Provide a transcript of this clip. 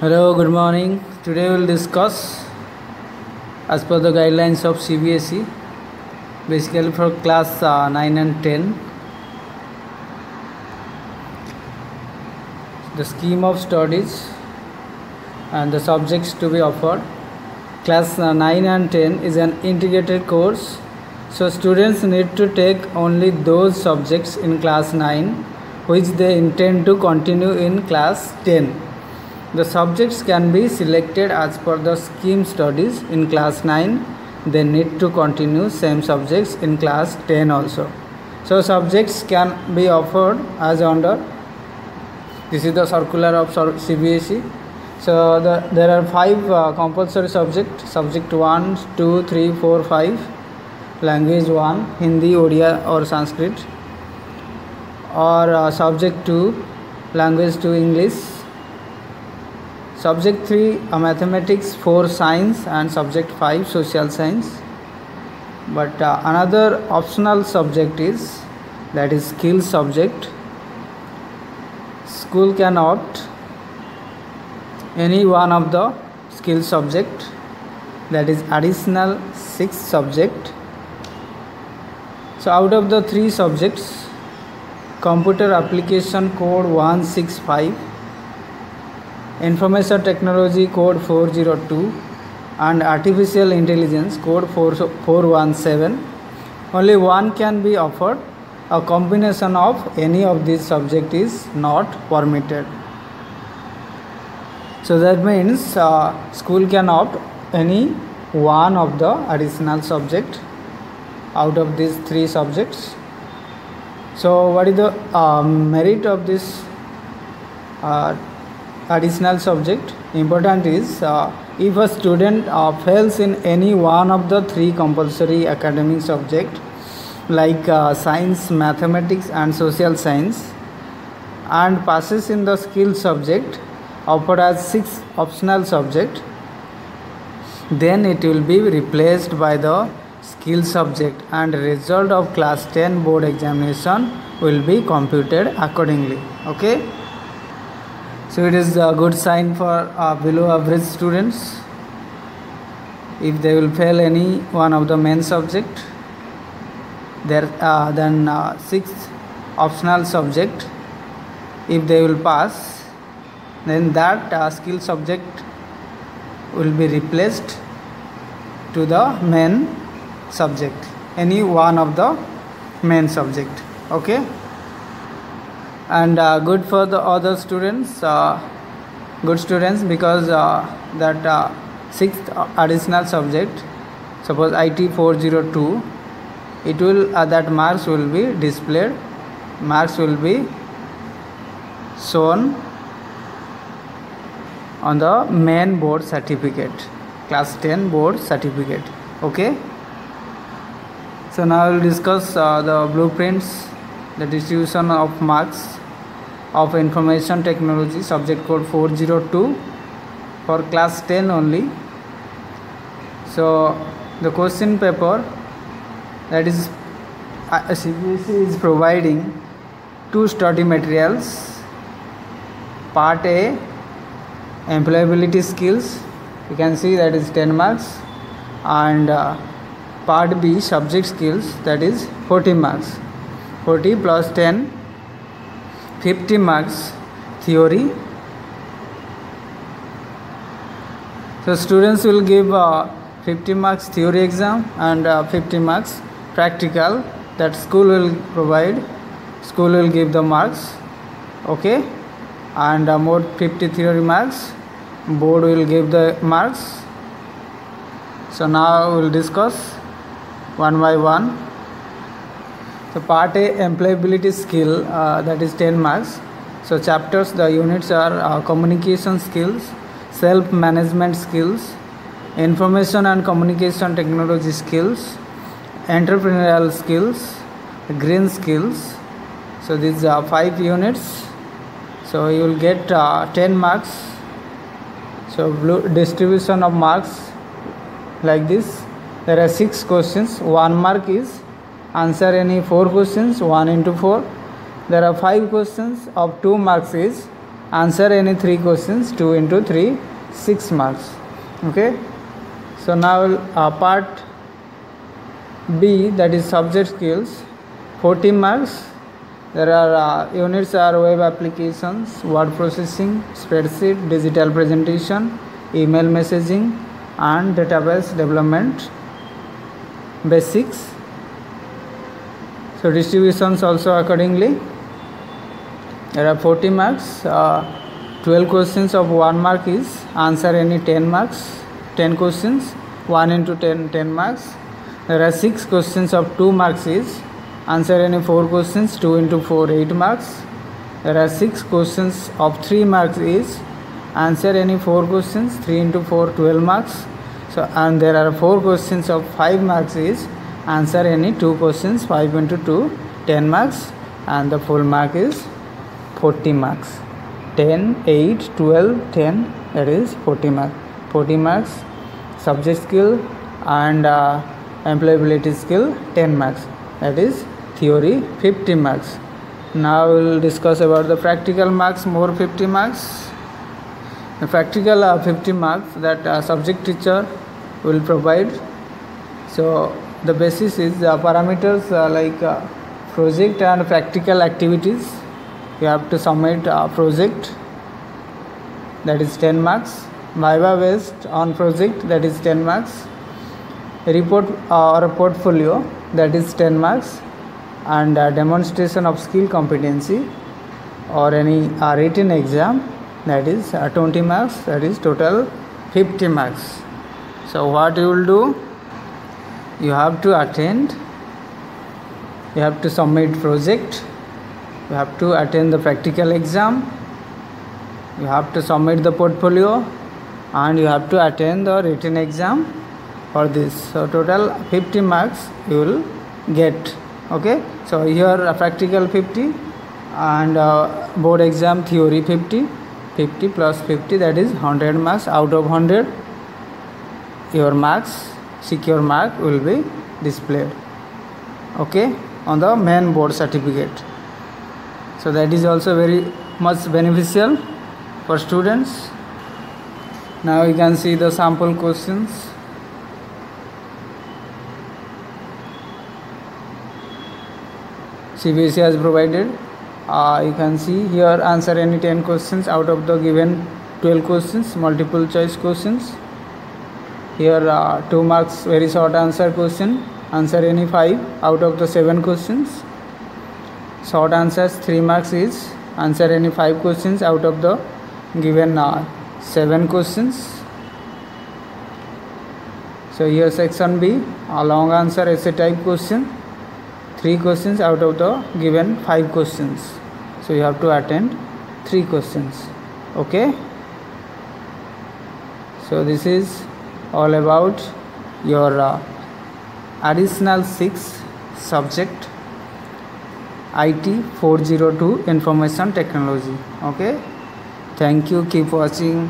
Hello, good morning. Today we will discuss as per the guidelines of CBSE, basically for class 9 and 10. The scheme of studies and the subjects to be offered. Class 9 and 10 is an integrated course, so students need to take only those subjects in class 9 which they intend to continue in class 10. The subjects can be selected as per the scheme studies in class 9. They need to continue same subjects in class 10 also. So subjects can be offered as under. This is the circular of CBSE. So there are 5 compulsory subjects. Subject 1, 2, 3, 4, 5. Language 1, Hindi, Odia or Sanskrit. Or subject 2, language 2, English. Subject 3, mathematics, 4, science, and subject 5, social science. But another optional subject is, that is skill subject. School can opt any one of the skill subject, that is additional 6 subject. So out of the 3 subjects, computer application code 165, information technology code 402 and artificial intelligence code 417, only one can be offered. A combination of any of these subject is not permitted. So that means school can opt any one of the additional subject out of these 3 subjects. So what is the merit of this additional subject? Important is if a student fails in any one of the 3 compulsory academic subject like science, mathematics and social science, and passes in the skill subject offered as 6 optional subject, then it will be replaced by the skill subject and result of class 10 board examination will be computed accordingly. Okay, so it is a good sign for below average students if they will fail any one of the main subject. Then 6th optional subject, if they will pass, then that skill subject will be replaced to the main subject, any one of the main subject. Okay, and good for the other students, good students, because that 6th additional subject, suppose IT 402, it will that marks will be displayed, marks will be shown on the main board certificate, class 10 board certificate. Okay, so now we will discuss the blueprints, the distribution of marks of information technology, subject code 402 for class 10 only. So the question paper, that is CBSE is providing 2 study materials. Part A, employability skills, you can see that is 10 marks, and part B, subject skills, that is 40 marks. 40 plus 10, 50 marks theory. So students will give 50 marks theory exam and 50 marks practical, that school will provide, school will give the marks. Okay, and more 50 theory marks, board will give the marks. So now we will discuss one by one. So part A, employability skill, that is 10 marks. So chapters, the units are communication skills, self-management skills, information and communication technology skills, entrepreneurial skills, green skills. So these are 5 units. So you will get 10 marks. So distribution of marks like this. There are 6 questions. 1 mark is answer any 4 questions, 1 into 4. There are 5 questions of 2 marks is answer any 3 questions, 2 into 3, 6 marks. Okay, so now part B, that is subject skills, 40 marks. There are units are web applications, word processing, spreadsheet, digital presentation, email messaging, and database development basics. So distributions also accordingly. There are 40 marks. 12 questions of 1 mark is answer any 10 marks, 10 questions, 1 into 10, 10 marks. There are 6 questions of 2 marks is answer any 4 questions, 2 into 4, 8 marks. There are 6 questions of 3 marks is answer any 4 questions, 3 into 4, 12 marks. So, and there are 4 questions of 5 marks is answer any 2 questions, 5 into 2, 10 marks, and the full mark is 40 marks. 10, 8, 12, 10, that is 40 marks. 40 marks. Subject skill and employability skill, 10 marks. That is theory, 50 marks. Now we will discuss about the practical marks, more 50 marks. The practical 50 marks that subject teacher will provide. So the basis is parameters like project and practical activities. You have to submit a project, that is 10 marks. Viva based on project, that is 10 marks. Report or a portfolio, that is 10 marks. And demonstration of skill competency or any written exam, that is 20 marks, that is total 50 marks. So what you will do, you have to attend, you have to submit project, you have to attend the practical exam, you have to submit the portfolio, and you have to attend the written exam for this. So total 50 marks you will get. Okay, so here a practical 50 and board exam theory 50. 50 plus 50, that is 100 marks. Out of 100, your marks, secure mark, will be displayed, okay, on the main board certificate. So that is also very much beneficial for students. Now you can see the sample questions. CBSE has provided. You can see here, answer any 10 questions out of the given 12 questions, multiple choice questions. Here 2 marks very short answer question, answer any 5 out of the 7 questions. Short answers 3 marks is answer any 5 questions out of the given 7 questions. So here section B, a long answer essay type question, 3 questions out of the given 5 questions. So you have to attend 3 questions. Okay. So this is all about your additional 6 subject IT 402 information technology. Okay. Thank you. Keep watching.